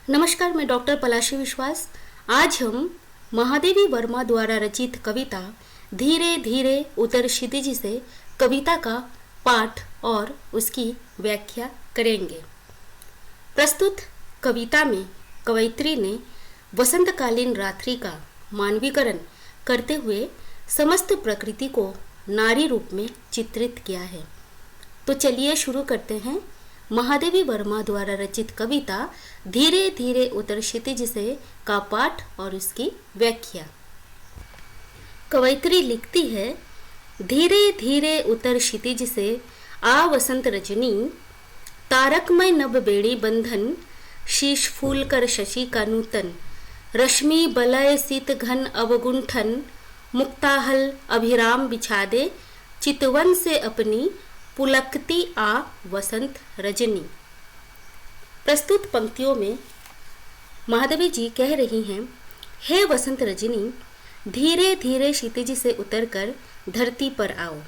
नमस्कार, मैं डॉक्टर पलाशी विश्वास। आज हम महादेवी वर्मा द्वारा रचित कविता धीरे धीरे उतर क्षितिज से कविता का पाठ और उसकी व्याख्या करेंगे। प्रस्तुत कविता में कवयित्री ने वसंतकालीन रात्रि का मानवीकरण करते हुए समस्त प्रकृति को नारी रूप में चित्रित किया है। तो चलिए शुरू करते हैं महादेवी वर्मा द्वारा रचित कविता धीरे धीरे उतर क्षितिज से का पाठ और उसकी व्याख्या। कवयित्री लिखती है, धीरे धीरे उतर क्षितिज से आ वसंत रजनी, तारकमय नभ बेड़ी बंधन, शीश फूल कर शशि का नूतन, रश्मि बलय शीत घन अवगुंठन, मुक्ताहल अभिराम बिछा दे, चितवन से अपनी पुलकती आ वसंत रजनी। प्रस्तुत पंक्तियों में महादेवी जी कह रही हैं, हे वसंत रजनी, धीरे धीरे क्षितिज से उतरकर धरती पर आओ।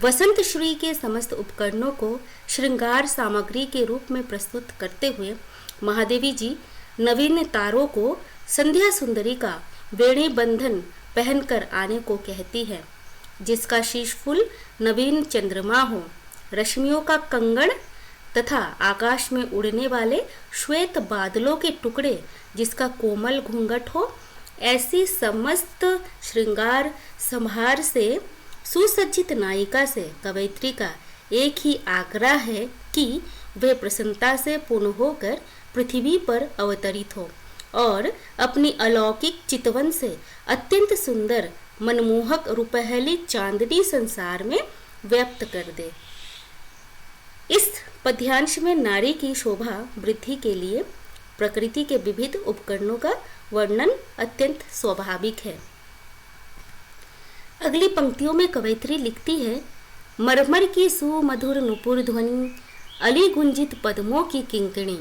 वसंत श्री के समस्त उपकरणों को श्रृंगार सामग्री के रूप में प्रस्तुत करते हुए महादेवी जी नवीन तारों को संध्या सुंदरी का वेणी बंधन पहनकर आने को कहती है, जिसका शीश फूल नवीन चंद्रमा हो, रश्मियों का कंगन तथा आकाश में उड़ने वाले श्वेत बादलों के टुकड़े जिसका कोमल घूंघट हो, ऐसी समस्त श्रृंगार संभार से सुसज्जित नायिका से कवयित्री का एक ही आग्रह है कि वे प्रसन्नता से पूर्ण होकर पृथ्वी पर अवतरित हो और अपनी अलौकिक चितवन से अत्यंत सुंदर मनमोहक रुपहली चांदनी संसार में व्यक्त कर दे। इस पद्यांश में नारी की शोभा वृद्धि के लिए प्रकृति के विविध उपकरणों का वर्णन अत्यंत स्वाभाविक है। अगली पंक्तियों में कवयित्री लिखती है, मरमर की सुमधुर नुपुर ध्वनि, अली गुंजित पद्मों की किंकिणी,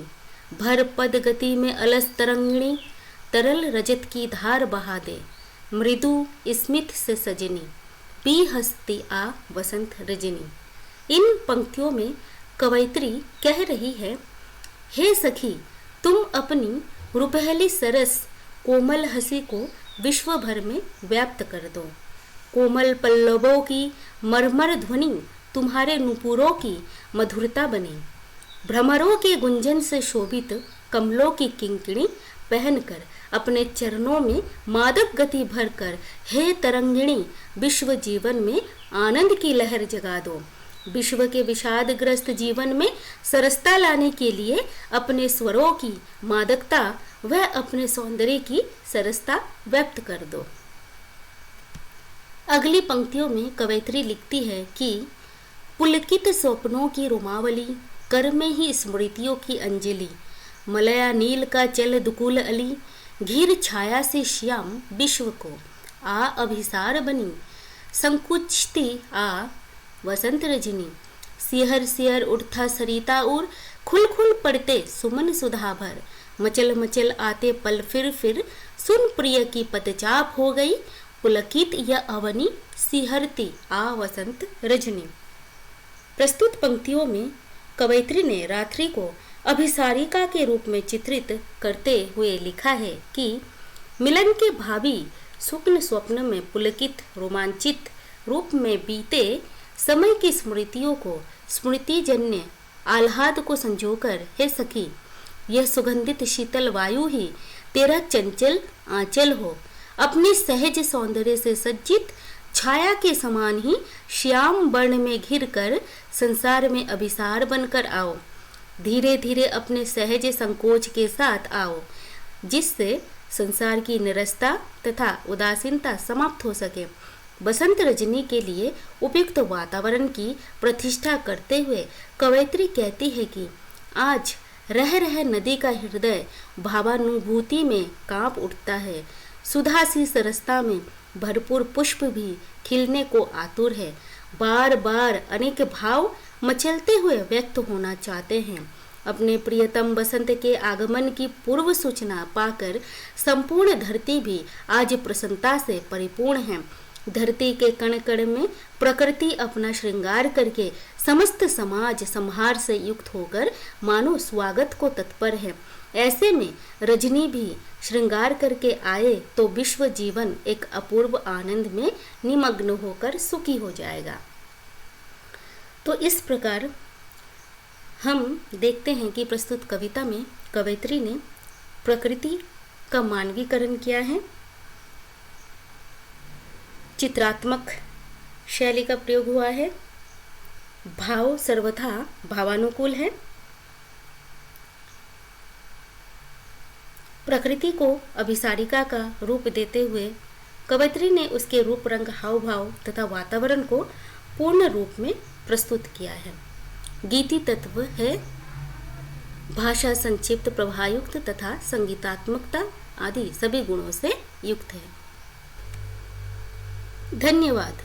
भर पद गति में अलस तरंगिणी, तरल रजत की धार बहा दे, मृदु स्मित से सजनी, पी हंसती आ वसंत रजनी। इन पंक्तियों में कवयित्री कह रही है, हे सखी, तुम अपनी रुपहली सरस कोमल हंसी को विश्व भर में व्याप्त कर दो। कोमल पल्लवों की मरमर ध्वनि तुम्हारे नुपुरों की मधुरता बने। भ्रमरों के गुंजन से शोभित कमलों की किंकिणी पहनकर अपने चरणों में मादक गति भरकर हे तरंगिणी विश्व जीवन में आनंद की लहर जगा दो। विश्व के विषादग्रस्त जीवन में सरसता लाने के लिए अपने स्वरों की मादकता व अपने सौंदर्य की सरसता व्यक्त कर दो। अगली पंक्तियों में कवयित्री लिखती है कि पुलकित स्वप्नों की रोमावली, कर में ही स्मृतियों की अंजलि, मलया नील का चल दुकुल अली, घिर छाया से श्याम विश्व को आ अभिसार बनी, संकुचती आ वसंत रजनी, सिहर सिहर उठता सरिता उर, खुल खुल पड़ते सुमन सुधा भर, मचल मचल आते पल फिर सुन प्रिय की पदचाप हो गई, पुलकित या अवनी सिहरती आ वसंत रजनी। प्रस्तुत पंक्तियों में कवयित्री ने रात्रि को अभिसारिका के रूप में चित्रित करते हुए लिखा है कि मिलन के भावी स्वप्न स्वप्न में पुलकित रोमांचित रूप में बीते समय की स्मृतियों को स्मृतिजन्य आह्लाद को संजोकर, हे सखी, यह सुगंधित शीतल वायु ही तेरा चंचल आंचल हो। अपने सहज सौंदर्य से सज्जित छाया के समान ही श्याम वर्ण में घिर कर संसार में अभिसार बनकर आओ। धीरे धीरे अपने सहज संकोच के साथ आओ, जिससे संसार की निरस्ता तथा उदासीनता समाप्त हो सके। बसंत रजनी के लिए उपयुक्त वातावरण की प्रतिष्ठा करते हुए कवयित्री कहती है कि आज रह रह नदी का हृदय भावानुभूति में कांप उठता है। सुधा सी सरसता में भरपूर पुष्प भी खिलने को आतुर है। बार बार अनेक भाव मचलते हुए व्यक्त होना चाहते हैं। अपने प्रियतम बसंत के आगमन की पूर्व सूचना पाकर संपूर्ण धरती भी आज प्रसन्नता से परिपूर्ण है। धरती के कण कण में प्रकृति अपना श्रृंगार करके समस्त समाज संहार से युक्त होकर मानो स्वागत को तत्पर है। ऐसे में रजनी भी श्रृंगार करके आए तो विश्व जीवन एक अपूर्व आनंद में निमग्न होकर सुखी हो जाएगा। तो इस प्रकार हम देखते हैं कि प्रस्तुत कविता में कवयित्री ने प्रकृति का मानवीकरण किया है, चित्रात्मक शैली का प्रयोग हुआ है, भाव सर्वथा भावानुकूल है, प्रकृति को अभिसारिका का रूप देते हुए कवयित्री ने उसके रूप रंग हाव भाव तथा वातावरण को पूर्ण रूप में प्रस्तुत किया है। गीति तत्व है भाषा संक्षिप्त प्रभायुक्त तथा संगीतात्मकता आदि सभी गुणों से युक्त है। धन्यवाद।